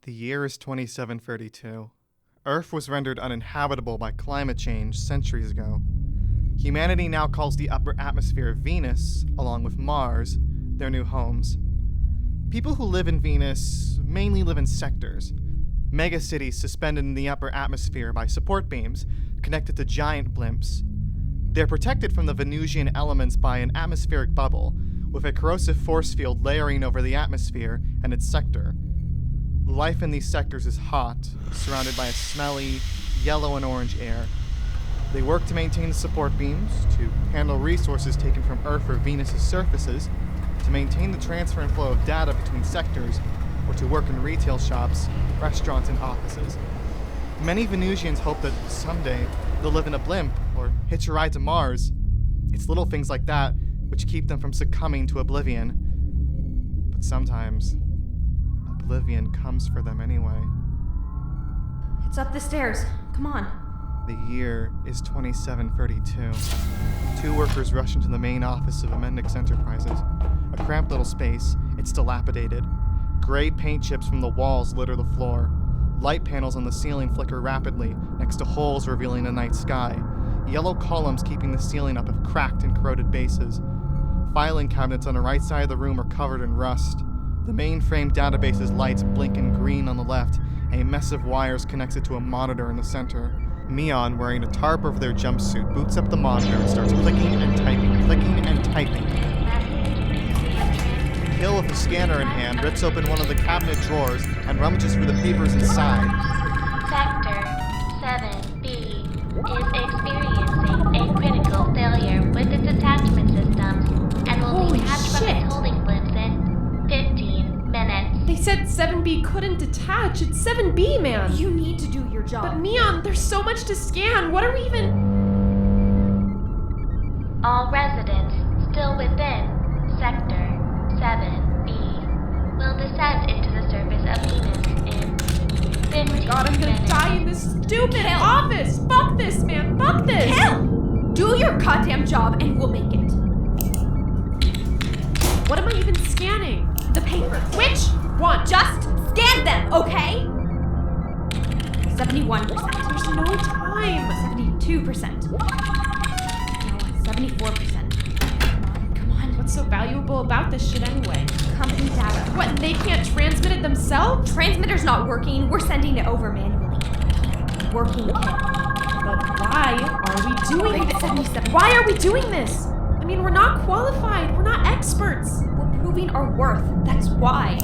The year is 2732. Earth was rendered uninhabitable by climate change centuries ago. Humanity now calls the upper atmosphere of Venus, along with Mars, their new homes. People who live in Venus mainly live in sectors, megacities suspended in the upper atmosphere by support beams connected to giant blimps. They're protected from the Venusian elements by an atmospheric bubble, with a corrosive force field layering over the atmosphere and its sector. Life in these sectors is hot, surrounded by a smelly, yellow and orange air. They work to maintain the support beams, to handle resources taken from Earth or Venus's surfaces, to maintain the transfer and flow of data between sectors, or to work in retail shops, restaurants, and offices. Many Venusians hope that someday they'll live in a blimp or hitch a ride to Mars. It's little things like that which keep them from succumbing to oblivion. But sometimes, oblivion comes for them anyway. It's up the stairs. Come on. The year is 2732. Two workers rush into the main office of Amendix Enterprises. A cramped little space, it's dilapidated. Gray paint chips from the walls litter the floor. Light panels on the ceiling flicker rapidly, next to holes revealing a night sky. Yellow columns keeping the ceiling up have cracked and corroded bases. Filing cabinets on the right side of the room are covered in rust. The mainframe database's lights blink in green on the left. A mess of wires connects it to a monitor in the center. MEON, wearing a tarp over their jumpsuit, boots up the monitor and starts clicking and typing. QILL, with a scanner in hand, rips open one of the cabinet drawers and rummages through the papers inside. Sector 7B is experiencing a critical failure with its attachment systems and will Holy detach from shit. its holding blimps in 15 minutes. They said 7B couldn't detach. It's 7B, man. You need to do your job. But MEON, there's so much to scan. What are we even... All residents still within Sector 7B will descend into the surface of Venus in 15 God, I'm gonna minutes. die in this stupid Kill. office. Fuck this, man. Fuck this. Kill! Do your goddamn job and we'll make it. What am I even scanning? The papers. Which one? Just scan them, okay? 71%. There's no time. 72%. No, 74%. Come on. What's so valuable about this shit anyway? Company data. What, they can't transmit it themselves? Transmitter's not working. We're sending it over manually. Keep working, kid. But why are we doing Rate this? 77. Why are we doing this? I mean, we're not qualified. We're not experts. We're proving our worth. That's why.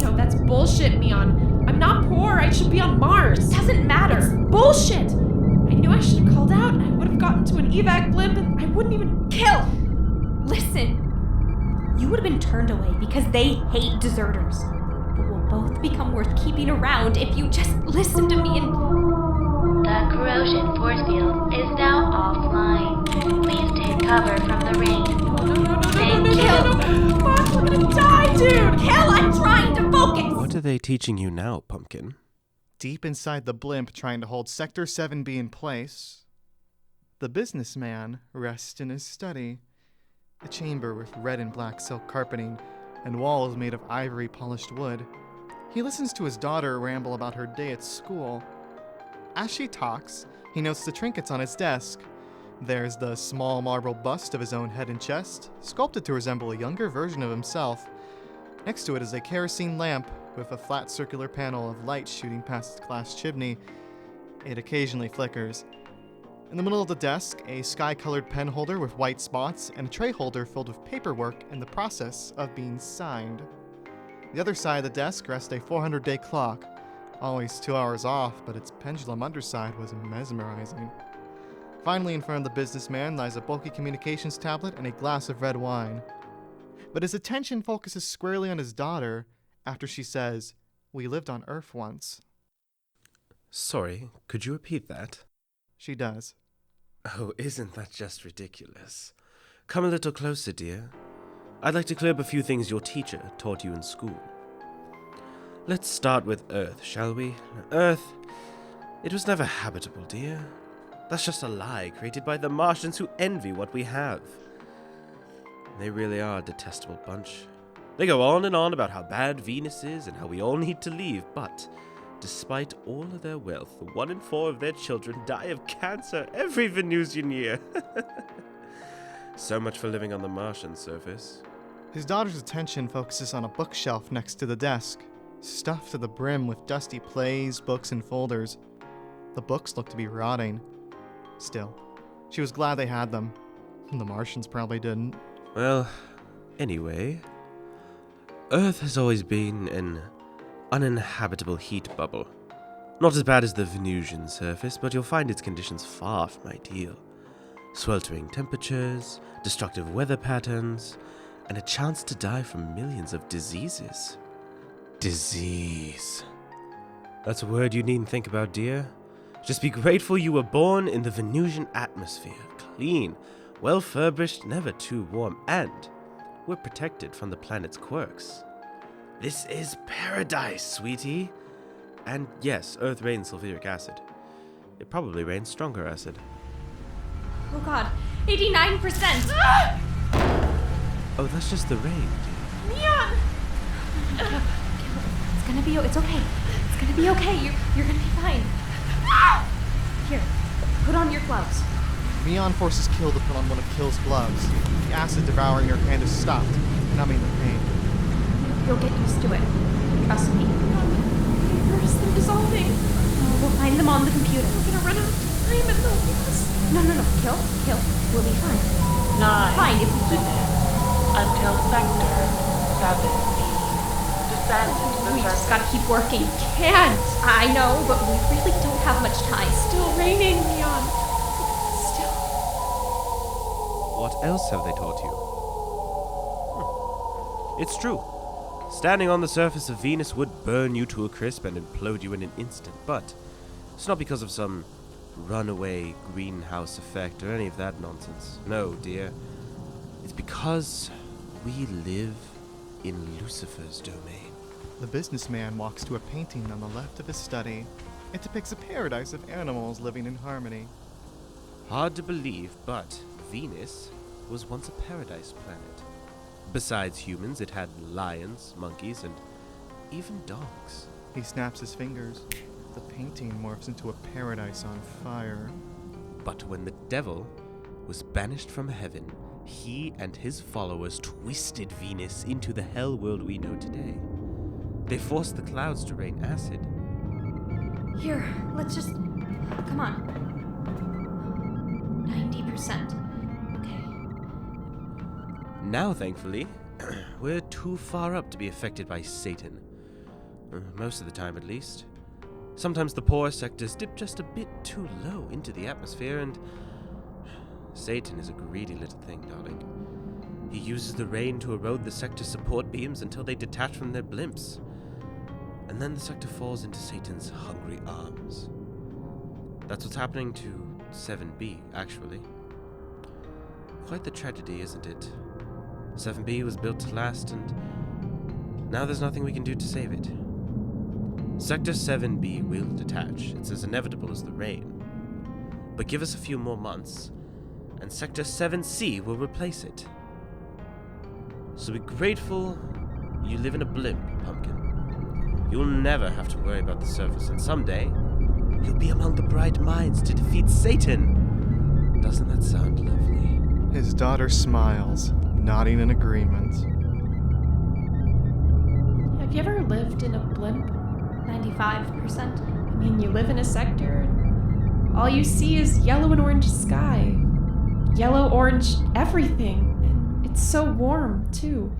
No, that's bullshit, MEON. I'm not poor. I should be on Mars. Doesn't matter. It's bullshit. I knew I should have called out. I would have gotten to an evac blimp and I wouldn't even... Kill! Listen. You would have been turned away because they hate deserters. But we'll both become worth keeping around if you just listen to me and... The corrosion force field is now offline. Please take cover from the rain. No. Fuck, we're gonna die, dude. Kill! I'm trying to focus! What are they teaching you now, Pumpkin? Deep inside the blimp trying to hold Sector 7B in place, the businessman rests in his study. A chamber with red and black silk carpeting and walls made of ivory polished wood. He listens to his daughter ramble about her day at school. As she talks, he notes the trinkets on his desk. There's the small marble bust of his own head and chest, sculpted to resemble a younger version of himself. Next to it is a kerosene lamp with a flat circular panel of light shooting past its glass chimney. It occasionally flickers. In the middle of the desk, a sky-colored pen holder with white spots and a tray holder filled with paperwork in the process of being signed. The other side of the desk rests a 400-day clock, always 2 hours off, but its pendulum underside was mesmerizing. Finally, in front of the businessman lies a bulky communications tablet and a glass of red wine. But his attention focuses squarely on his daughter after she says, "We lived on Earth once." Sorry, could you repeat that? She does. Oh, isn't that just ridiculous? Come a little closer, dear. I'd like to clear up a few things your teacher taught you in school. Let's start with Earth, shall we? Earth, it was never habitable, dear. That's just a lie created by the Martians who envy what we have. They really are a detestable bunch. They go on and on about how bad Venus is and how we all need to leave, but despite all of their wealth, 1 in 4 of their children die of cancer every Venusian year. So much for living on the Martian surface. His daughter's attention focuses on a bookshelf next to the desk, stuffed to the brim with dusty plays, books, and folders. The books look to be rotting. Still, she was glad they had them. The Martians probably didn't. Well, anyway, Earth has always been an uninhabitable heat bubble. Not as bad as the Venusian surface, but you'll find its conditions far from ideal. Sweltering temperatures, destructive weather patterns, and a chance to die from millions of diseases. Disease. That's a word you needn't think about, dear. Just be grateful you were born in the Venusian atmosphere. Clean, well-furbished, never too warm, and we're protected from the planet's quirks. This is paradise, sweetie. And yes, Earth rains sulfuric acid. It probably rains stronger acid. Oh god, 89%! Oh, that's just the rain, dear. MEON! It's gonna be, it's okay. It's gonna be okay. You're gonna be fine. Here, put on your gloves. MEON forces Kill to put on one of Kill's gloves. The acid devouring her hand is stopped, numbing the pain. You'll get used to it. Trust me. Papers, they're dissolving. We'll find them on the computer. We're gonna run out of time and they'll leave us. No. Kill. We'll be fine. 9 Fine if we keep minutes until Sector 7B. Descend into the We just surface. gotta keep working. Can't. I know, but we really don't have much time. Still raining, MEON. Still. What else have they taught you? It's true. Standing on the surface of Venus would burn you to a crisp and implode you in an instant, but it's not because of some runaway greenhouse effect or any of that nonsense. No, dear. It's because we live in Lucifer's domain. The businessman walks to a painting on the left of his study. It depicts a paradise of animals living in harmony. Hard to believe, but Venus was once a paradise planet. Besides humans, it had lions, monkeys, and even dogs. He snaps his fingers. The painting morphs into a paradise on fire. But when the devil was banished from heaven, he and his followers twisted Venus into the hell world we know today. They forced the clouds to rain acid. Here, let's just... Come on. 90%. Okay. Now, thankfully, we're too far up to be affected by Satan. Most of the time, at least. Sometimes the poor sectors dip just a bit too low into the atmosphere, and Satan is a greedy little thing, darling. He uses the rain to erode the sector's support beams until they detach from their blimps. And then the sector falls into Satan's hungry arms. That's what's happening to 7B, actually. Quite the tragedy, isn't it? 7B was built to last, and now there's nothing we can do to save it. Sector 7B will detach. It's as inevitable as the rain. But give us a few more months, and Sector 7C will replace it. So be grateful you live in a blimp, Pumpkin. You'll never have to worry about the surface, and someday you'll be among the bright minds to defeat Satan. Doesn't that sound lovely? His daughter smiles, nodding in agreement. Have you ever lived in a blimp? 95%. I mean, you live in a sector, and all you see is yellow and orange sky. Yellow, orange, everything. And it's so warm, too.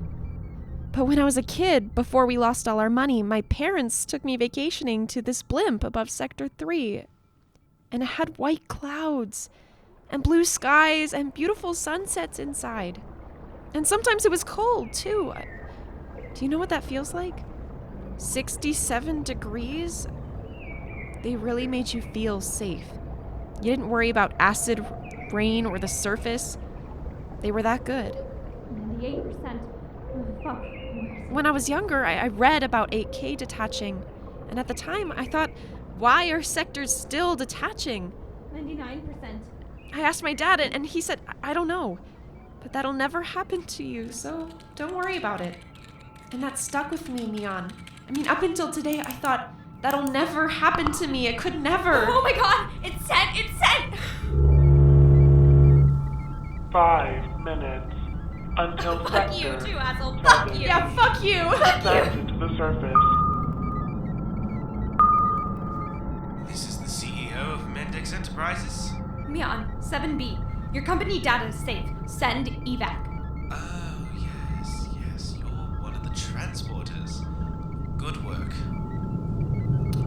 But when I was a kid, before we lost all our money, my parents took me vacationing to this blimp above Sector 3. And it had white clouds, and blue skies, and beautiful sunsets inside. And sometimes it was cold, too. Do you know what that feels like? 67 degrees? They really made you feel safe. You didn't worry about acid rain or the surface. They were that good. 98%. Oh, fuck. When I was younger, I read about 8K detaching. And at the time, I thought, why are sectors still detaching? 99%. I asked my dad, and he said, I don't know. But that'll never happen to you, so don't worry about it. And that stuck with me, MEON. I mean, up until today, I thought, that'll never happen to me. It could never. Oh my god! It's sent! It's sent! 5 minutes until Fuck sector you too, asshole. Fuck you! Yeah, fuck you. descends to the surface. This is the CEO of Mendex Enterprises. MEON, 7B. Your company data is safe. Send evac. Oh, yes, you're one of the transporters. Good work. Okay.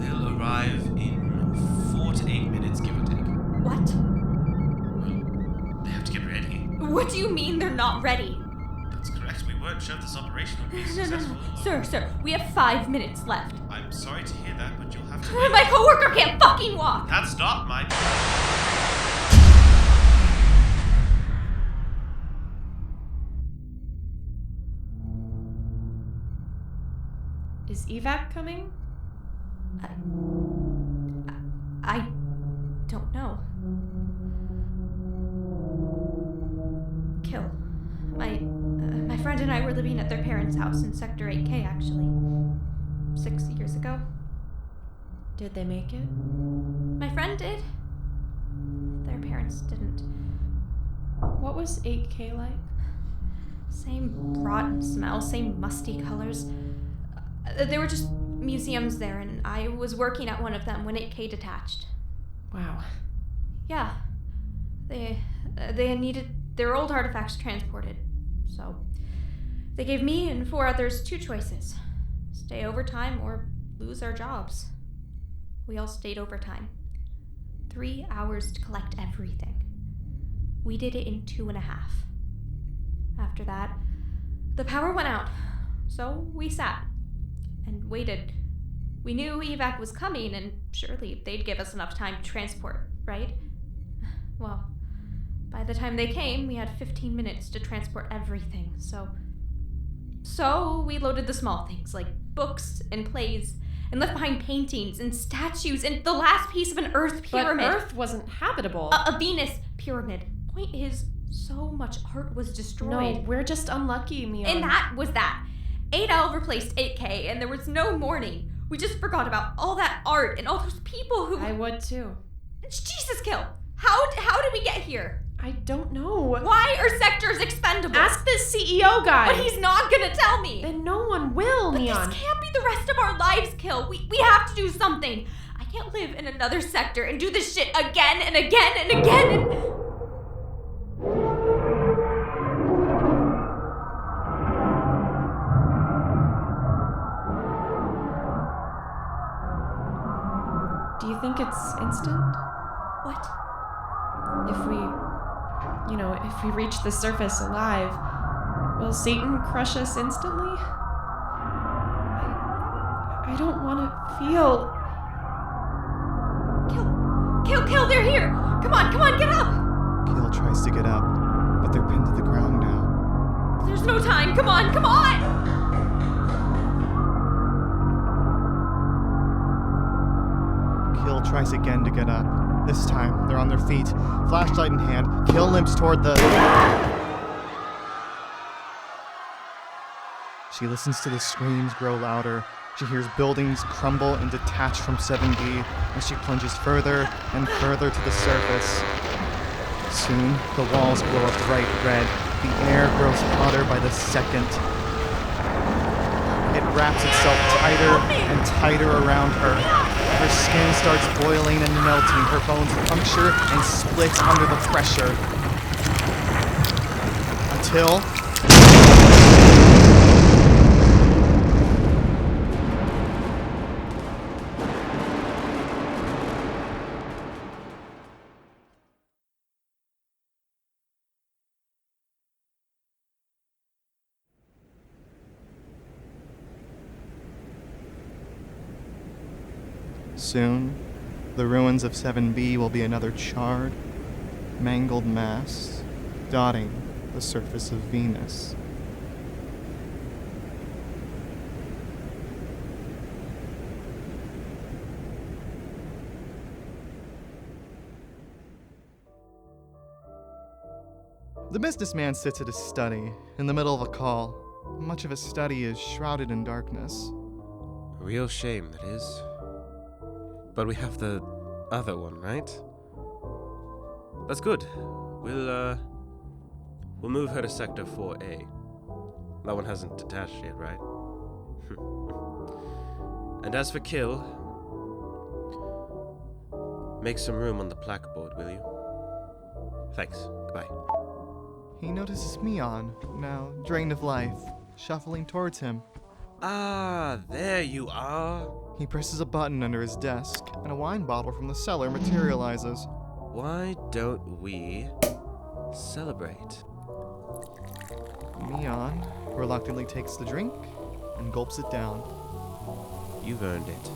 They'll arrive in 4 to 8 minutes, give or take. What? They have to get ready. What do you mean they're not ready? That's correct. We weren't sure this operation would be No. successful. Sir, we have 5 minutes left. I'm sorry to hear that, but you'll have to wait. My coworker can't fucking walk! That's not my... Is evac coming? I don't know. Kill. My friend and I were living at their parents' house in Sector 8K, actually. 6 years ago. Did they make it? My friend did. Their parents didn't. What was 8K like? Same rotten smell, same musty colors. There were just museums there, and I was working at one of them when 8K detached. Wow. Yeah. They needed their old artifacts transported. So they gave me and 4 others 2 choices. Stay overtime or lose our jobs. We all stayed overtime. 3 hours to collect everything. We did it in 2.5. After that, the power went out. So we sat and waited. We knew evac was coming, and surely they'd give us enough time to transport, right? Well, by the time they came, we had 15 minutes to transport everything, so we loaded the small things, like books and plays, and left behind paintings and statues and the last piece of an Earth pyramid. But Earth wasn't habitable. A Venus pyramid. Point is, so much art was destroyed. No, we're just unlucky, MEON. And that was that. 8L replaced 8K, and there was no mourning. We just forgot about all that art and all those people who... I would too. Jesus, Kill. How did we get here? I don't know. Why are sectors expendable? Ask this CEO guy. But he's not gonna tell me. Then no one will, But MEON. this can't be the rest of our lives, Kill. We have to do something. I can't live in another sector and do this shit again and again and again and... Do you think it's instant? What? If we reach the surface alive, will Satan crush us instantly? I don't want to feel... Kill, they're here! Come on, get up! Kill tries to get up, but they're pinned to the ground now. There's no time, come on! Kill tries again to get up. This time, they're on their feet, flashlight in hand. Kill limps toward the... She listens to the screams grow louder. She hears buildings crumble and detach from 7B as she plunges further and further to the surface. Soon, the walls glow a bright red. The air grows hotter by the second. It wraps itself tighter and tighter around her. Her skin starts boiling and melting. Her bones puncture and split under the pressure. Until... Soon, the ruins of 7B will be another charred, mangled mass dotting the surface of Venus. The businessman sits at his study in the middle of a call. Much of his study is shrouded in darkness. A real shame, that is. But we have the other one, right? That's good. We'll move her to Sector 4A. That one hasn't detached yet, right? And as for QILL, make some room on the plaqueboard, will you? Thanks. Goodbye. He notices MEON, now drained of life, shuffling towards him. Ah, there you are. He presses a button under his desk, and a wine bottle from the cellar materializes. Why don't we celebrate? MEON reluctantly takes the drink and gulps it down. You've earned it.